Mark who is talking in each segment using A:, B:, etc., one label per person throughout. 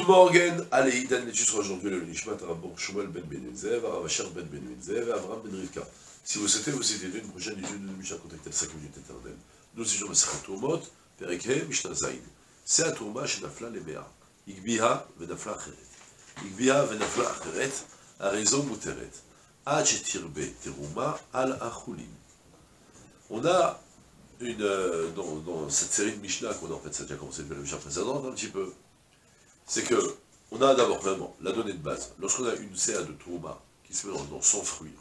A: Morgen, allez, Idan, l'étude aujourd'hui le Nishmat, Rabban Shmuel ben Benenzev, Ravachar ben Benenzev, Avram ben Rivka. Si vous souhaitez vous aider une prochaine étude de Mishnah, contactez le 5 minutes éternelles. Nous étudions Masechet Tourmot, Perikhe, Mishnah Zaïd. C'est à Tourma, chez Nafla Lebea. Igbiha, Venafla Acheret. Igbiha, Venafla Acheret, Arezo Muteret. Achetirbe, Teruma, Al Achulim. On a dans cette série de Mishnah qu'on a en fait, ça a déjà commencé depuis la Mishnah précédente un petit peu. C'est que, on a d'abord vraiment la donnée de base. Lorsqu'on a une CA de Tourma qui se mélange dans 100 fruits,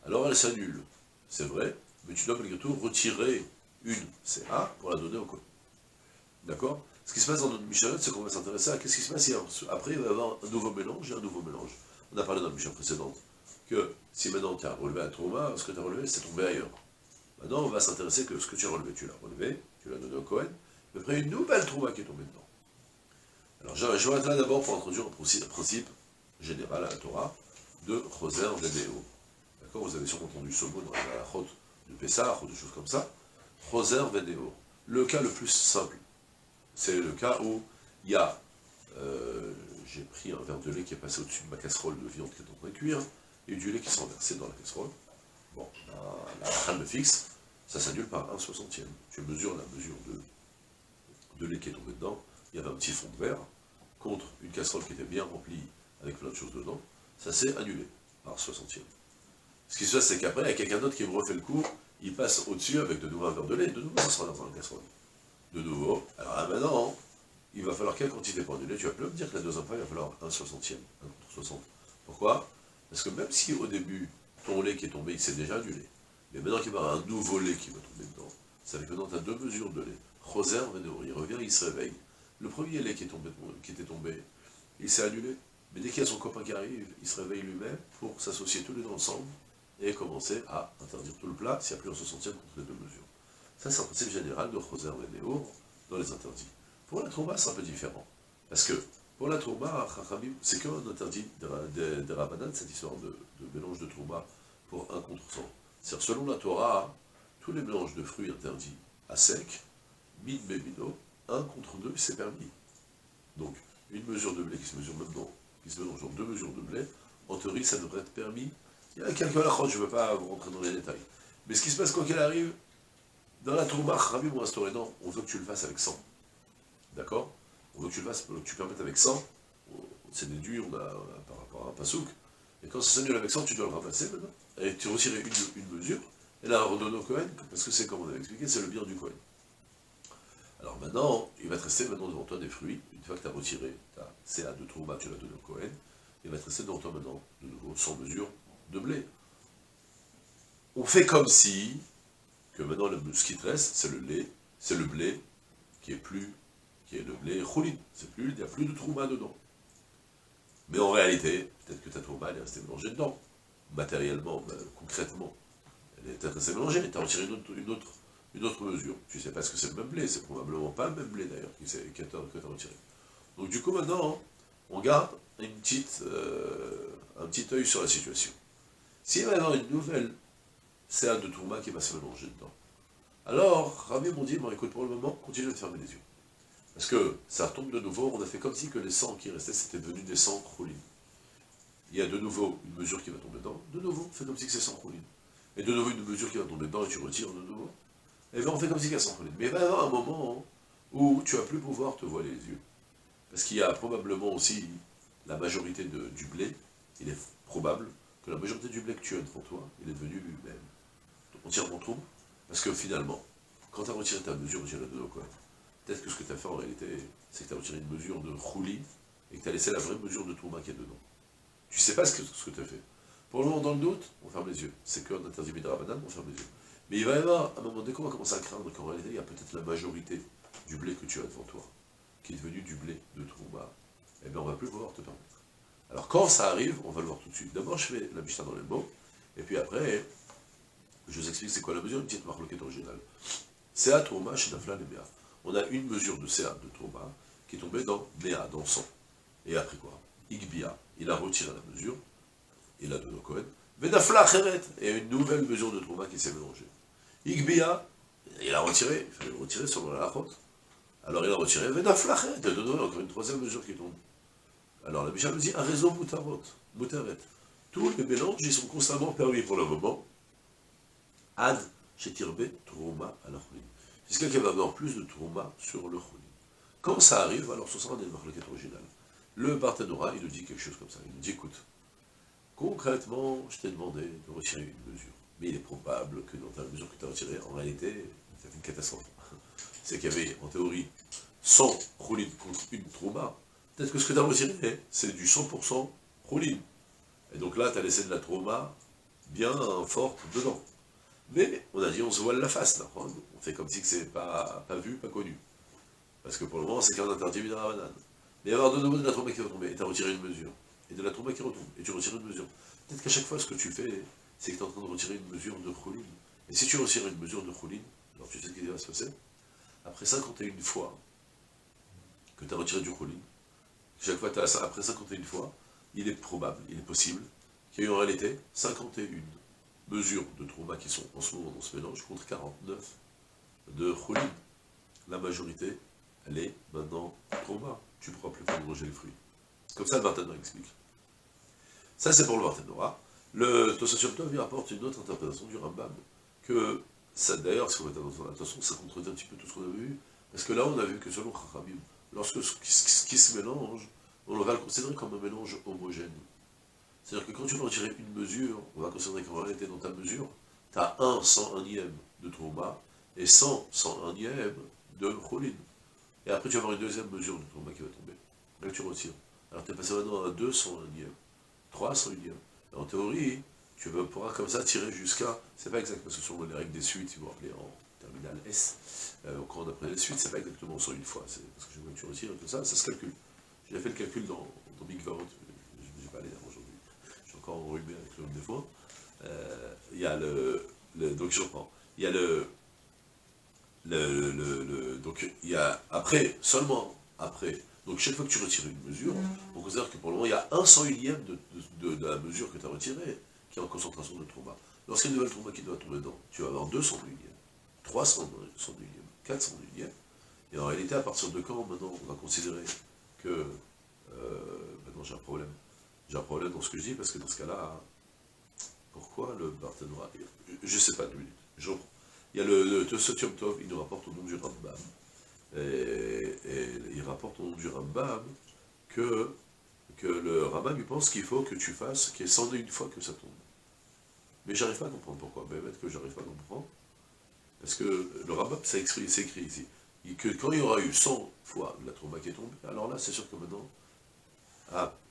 A: alors elle s'annule. C'est vrai, mais tu dois malgré tout retirer une CA pour la donner au Kohen. D'accord? Ce qui se passe dans notre Mishnah, c'est qu'on va s'intéresser à qu'est-ce qui se passe après il va y avoir un nouveau mélange et un nouveau mélange. On a parlé dans la Mishnah précédente que si maintenant tu as relevé un Tourma, ce que tu as relevé, c'est tombé ailleurs. Maintenant, on va s'intéresser que ce que tu as relevé, tu l'as relevé, tu l'as donné au Kohen, mais après une nouvelle Tourma qui est tombée dedans. Alors, je vais être là d'abord pour introduire un principe général à la Torah de Choser Veneo. D'accord? Vous avez sûrement entendu ce mot dans la Chot de Pessah ou des choses comme ça. Choser Veneo. Le cas le plus simple, c'est le cas où il y a, j'ai pris un verre de lait qui est passé au-dessus de ma casserole de viande qui est en train de cuire, et du lait qui s'est renversé dans la casserole. Bon, la crème fixe, ça s'annule par 1/60. Tu mesures la mesure de lait qui est tombé dedans. Il y avait un petit fond de verre, contre une casserole qui était bien remplie avec plein de choses dedans, ça s'est annulé par 60e. Ce qui se passe, c'est qu'après, il y a quelqu'un d'autre qui me refait le coup, il passe au-dessus avec de nouveau un verre de lait, de nouveau ça sera dans la casserole. De nouveau, alors là maintenant, il va falloir quelle quantité pour annuler? Tu vas plus me dire que la deuxième fois, il va falloir 1/60, 1 contre 60. Pourquoi? Parce que même si au début, ton lait qui est tombé, il s'est déjà annulé, mais maintenant qu'il va y avoir un nouveau lait qui va tomber dedans, ça fait que maintenant tu as deux mesures de lait. Choser Veneo, il revient, il se réveille. Le premier lait qui était tombé, il s'est annulé. Mais dès qu'il y a son copain qui arrive, il se réveille lui-même pour s'associer tous les deux ensemble et commencer à interdire tout le plat s'il n'y a plus un 60e contre les deux mesures. Ça, c'est un principe général de Choser Veneo dans les interdits. Pour la Trouma, c'est un peu différent. Parce que pour la Trouma, c'est qu'un interdit des Rabbanan, cette histoire de mélange de Trouma pour 1 contre 100. C'est-à-dire, selon la Torah, tous les mélanges de fruits interdits à sec, min bemino, 1 contre 2, c'est permis. Donc, une mesure de blé qui se mesure même qui se mélange dans 2 mesures de blé, en théorie, ça devrait être permis. Il y a quelques halachot, je ne veux pas rentrer dans les détails. Mais ce qui se passe, quoi qu'il arrive, dans la Trouma, Rabbi m'ont instauré, non, on veut que tu le fasses avec 100. D'accord? On veut que tu le fasses, que tu permettes avec 100. C'est déduit, on a par rapport à un pasouk. Et quand ça s'annule avec 100, tu dois le ramasser maintenant. Et tu retires une mesure, et la redonner au Kohen, parce que c'est comme on avait expliqué, c'est le bien du Kohen. Alors maintenant, il va te rester maintenant devant toi des fruits, une fois que tu as retiré ta CA de Trouma, tu l'as donné au Kohen, il va te rester devant toi maintenant, de nouveau, 100 mesures de blé. On fait comme si, que maintenant ce qui te reste, c'est le lait, c'est le blé, qui est le blé choulin, il n'y a plus de Trouma dedans. Mais en réalité, peut-être que ta Trouma, elle est restée mélangée dedans, matériellement, concrètement. Elle est restée mélangée, tu as retiré une autre mesure. Tu ne sais pas ce que c'est le même blé, c'est probablement pas le même blé d'ailleurs que tu as retiré. Donc du coup maintenant, on garde un petit œil sur la situation. S'il va y avoir une nouvelle CA de Tourma qui va se mélanger dedans, alors Rabbi m'ont dit, bon écoute, pour le moment, continue de fermer les yeux. Parce que ça retombe de nouveau, on a fait comme si que les 100 qui restaient, c'était devenu des 100 choulines. Il y a de nouveau une mesure qui va tomber dedans, de nouveau, fais comme si que c'est 100 choulines. Et de nouveau une mesure qui va tomber dedans et tu retires de nouveau. Et bien on fait comme si qu'elle s'en prenait. Mais il va y avoir un moment où tu vas plus pouvoir te voiler les yeux. Parce qu'il y a probablement aussi la majorité du blé, il est probable que la majorité du blé que tu as devant toi, il est devenu lui-même entièrement trop. Parce que finalement, quand tu as retiré ta mesure, tu l'as donné au Kohen. Peut-être que ce que tu as fait en réalité, c'est que tu as retiré une mesure de chouli et que tu as laissé la vraie mesure de Tourma qui est dedans. Tu ne sais pas ce que tu as fait. Pour le moment, dans le doute, on ferme les yeux. C'est qu'un interdit de Rabbanan, on ferme les yeux. Mais il va y avoir, à un moment donné, qu'on va commencer à craindre qu'en réalité, il y a peut-être la majorité du blé que tu as devant toi, qui est devenu du blé de Trouma. Eh bien, on ne va plus pouvoir te permettre. Alors, quand ça arrive, on va le voir tout de suite. D'abord, je fais la Mishnah dans les mots, et puis après, je vous explique c'est quoi la mesure, une petite marloquette originale. CA Trouma chez Nafla et Méa. On a une mesure de CA de Trouma qui est tombée dans Méa, dans 100. Et après quoi? Igbia, il a retiré la mesure, il a donné au Kohen, Venafla Acheret, et une nouvelle mesure de Trouma qui s'est mélangée. Igbia, il a retiré, il fallait le retirer selon la halachot. Alors il a retiré, Vedaflachet, de donner encore une troisième mesure qui tombe. Alors la Mishnah nous dit, un réseau moutaret. Tous les mélanges, ils sont constamment permis pour le moment. Ad, shetirbe, trouma, à la choulin. Jusqu'à qu'il va y avoir plus de trouma sur le choulin. Quand ça arrive, alors ce sera des marloquettes originales. Le Barthénora, il nous dit quelque chose comme ça. Il nous dit, écoute, concrètement, je t'ai demandé de retirer une mesure. Mais il est probable que dans ta mesure que tu as retirée, en réalité, c'est une catastrophe. C'est qu'il y avait, en théorie, 100 choulin contre une trouma. Peut-être que ce que tu as retiré, c'est du 100% choulin. Et donc là, tu as laissé de la trauma bien forte dedans. Mais on a dit, on se voile la face, là. On fait comme si que c'est pas vu, pas connu. Parce que pour le moment, c'est qu'un interdit d'une banane. Mais il va y avoir de nouveau de la trauma qui va tomber, et tu as retiré une mesure. Et de la trauma qui retombe, et tu retires une mesure. Peut-être qu'à chaque fois, ce que tu fais, c'est que tu es en train de retirer une mesure de choulin. Et si tu retires une mesure de choulin, alors tu sais ce qui va se passer. Après 51 fois que tu as retiré du choulin, chaque fois, après 51 fois, il est probable, il est possible, qu'il y ait en réalité 51 mesures de trauma qui sont en ce moment dans ce mélange contre 49 de choulin. La majorité, elle est maintenant trauma. Tu ne pourras plus faire manger les fruits. Comme ça, le Barthénora explique. Ça, c'est pour le Barthénora. Le Tosafot Yom Tov, il rapporte une autre interprétation du Rambam, que ça, d'ailleurs, si on met attention, ça contredit un petit peu tout ce qu'on avait vu, parce que là, on a vu que selon Chachamim, lorsque ce qui se mélange, on va le considérer comme un mélange homogène. C'est-à-dire que quand tu vas retirer une mesure, on va considérer qu'en réalité, dans ta mesure, tu as 1/101e de trauma, et 1/101e de choulin. Et après, tu vas avoir une deuxième mesure de trauma qui va tomber. Là, tu retires. Alors, tu es passé maintenant à 2/101e, 3/101e. Et en théorie, tu pourras comme ça tirer jusqu'à... C'est pas exact, parce que sur les règles des suites, ils vont appeler en terminal S, au cours d'après les suites, c'est pas exactement 101 fois. C'est parce que je vois que tu retires et tout ça, ça se calcule. J'ai fait le calcul dans Big Vault, je ne vais pas aller là aujourd'hui. Je suis encore enrhumé avec le des fois. Il y a donc je reprends. Il y a donc il y a après, seulement après, donc chaque fois que tu retires une mesure, on considère que pour le moment il y a 1/101e de la mesure que tu as retirée qui est en concentration de trauma. Lorsqu'il y a une nouvelle trauma qui doit tomber dedans, tu vas avoir 2/101e, 3/101e, 4/101e, et en réalité, à partir de quand maintenant on va considérer que maintenant j'ai un problème. J'ai un problème dans ce que je dis, parce que dans ce cas-là, pourquoi le Barthénora, je ne sais pas, 2 minutes, je reprends. Il y a le Tosafot Yom Tov, il nous rapporte au nom du Rambam, et il rapporte au nom du Rambam que le Rambam, il pense qu'il faut que tu fasses, qu'il y ait 101 fois que ça tombe. Mais j'arrive pas à comprendre pourquoi, mais peut-être que j'arrive pas à comprendre, parce que le Rambam, c'est écrit ici, que quand il y aura eu 100 fois de la trauma qui est tombée, alors là, c'est sûr que maintenant,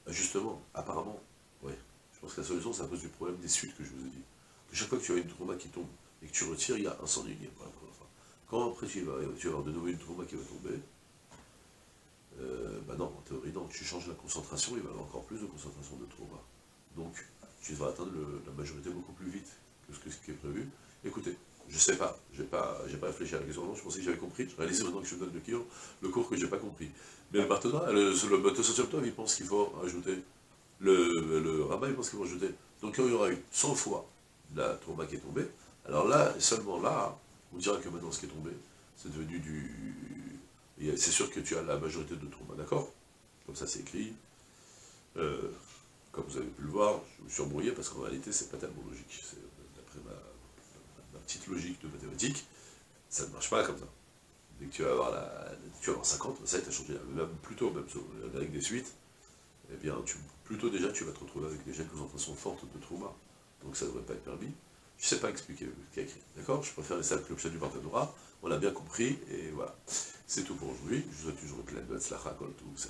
A: justement, apparemment, ouais, je pense que la solution, c'est à cause du problème des suites que je vous ai dit. Que chaque fois que tu as une trauma qui tombe, et que tu retires, il y a 1/101e pour la première fois. Quand après tu vas avoir de nouveau une trauma qui va tomber, bah non, en théorie non, tu changes la concentration, il va y avoir encore plus de concentration de trauma. Donc, tu vas atteindre la majorité beaucoup plus vite que ce qui est prévu. Écoutez, je sais pas, j'ai pas réfléchi à la question, non, je pensais que j'avais compris, je réalise maintenant que je donne le cours que j'ai pas compris. Mais le Barthénora, le Tosafot Yom Tov, il pense qu'il faut rajouter, le Rambam, il pense qu'il faut rajouter. Donc quand il y aura eu 100 fois la trauma qui est tombée, alors là, seulement là, on dira que maintenant ce qui est tombé, c'est devenu c'est sûr que tu as la majorité de trauma, d'accord? Comme ça c'est écrit. Comme vous avez pu le voir, je me suis embrouillé parce qu'en réalité c'est pas tellement logique. D'après ma petite logique de mathématiques, ça ne marche pas comme ça. Dès que tu vas avoir 50, ça y est, tu as changé, même sur la règle des suites, eh bien, plutôt déjà, tu vas te retrouver avec déjà une concentration forte de trauma. Donc ça ne devrait pas être permis. Je ne sais pas expliquer ce qu'il y a écrit. D'accord? Je préfère laisser avec l'objet du Barthénora. On l'a bien compris, et voilà. C'est tout pour aujourd'hui. Je vous souhaite toujours plein de Hatzlacha, tout ça.